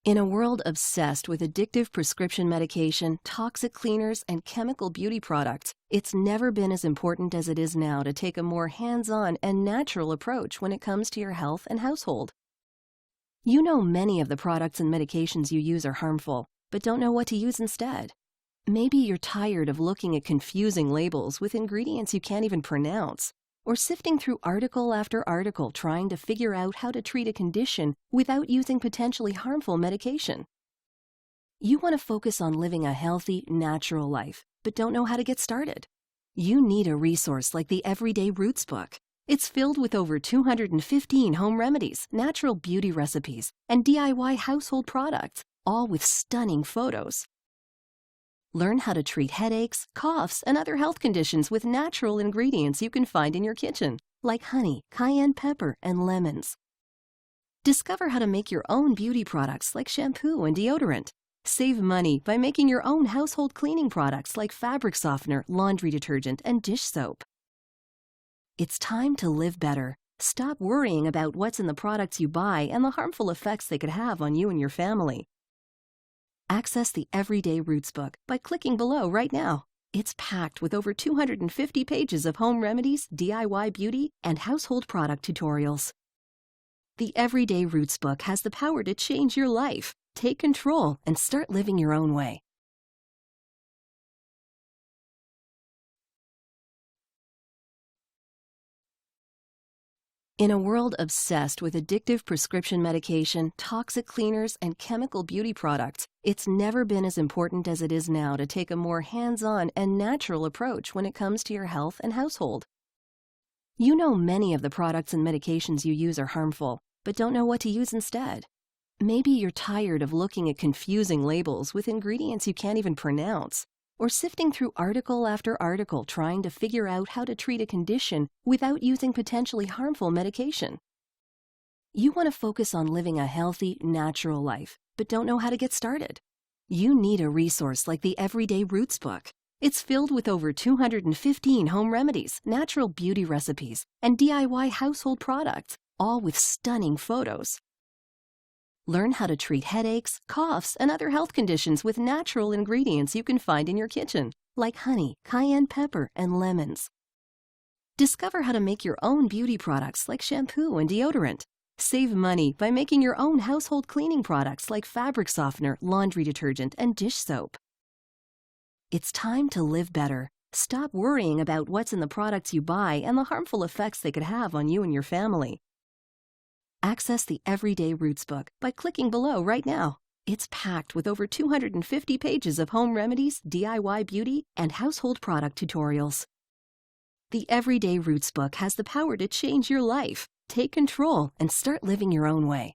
In a world obsessed with addictive prescription medication, toxic cleaners, and chemical beauty products, it's never been as important as it is now to take a more hands-on and natural approach when it comes to your health and household. You know many of the products and medications you use are harmful, but don't know what to use instead. Maybe you're tired of looking at confusing labels with ingredients you can't even pronounce, or sifting through article after article trying to figure out how to treat a condition without using potentially harmful medication. You want to focus on living a healthy, natural life, but don't know how to get started. You need a resource like the Everyday Roots book. It's filled with over 215 home remedies, natural beauty recipes, and DIY household products, all with stunning photos. Learn how to treat headaches, coughs, and other health conditions with natural ingredients you can find in your kitchen, like honey, cayenne pepper, and lemons. Discover how to make your own beauty products like shampoo and deodorant. Save money by making your own household cleaning products like fabric softener, laundry detergent, and dish soap. It's time to live better. Stop worrying about what's in the products you buy and the harmful effects they could have on you and your family. Access the Everyday Roots book by clicking below right now. It's packed with over 250 pages of home remedies, DIY beauty, and household product tutorials. The Everyday Roots book has the power to change your life. Take control and start living your own way. In a world obsessed with addictive prescription medication, toxic cleaners, and chemical beauty products, it's never been as important as it is now to take a more hands-on and natural approach when it comes to your health and household. You know many of the products and medications you use are harmful, but don't know what to use instead. Maybe you're tired of looking at confusing labels with ingredients you can't even pronounce, or sifting through article after article trying to figure out how to treat a condition without using potentially harmful medication. You want to focus on living a healthy, natural life, but don't know how to get started. You need a resource like the Everyday Roots book. It's filled with over 215 home remedies, natural beauty recipes, and DIY household products, all with stunning photos. Learn how to treat headaches, coughs, and other health conditions with natural ingredients you can find in your kitchen, like honey, cayenne pepper, and lemons. Discover how to make your own beauty products like shampoo and deodorant. Save money by making your own household cleaning products like fabric softener, laundry detergent, and dish soap. It's time to live better. Stop worrying about what's in the products you buy and the harmful effects they could have on you and your family. Access the Everyday Roots book by clicking below right now. It's packed with over 250 pages of home remedies, DIY beauty, and household product tutorials. The Everyday Roots book has the power to change your life. Take control and start living your own way.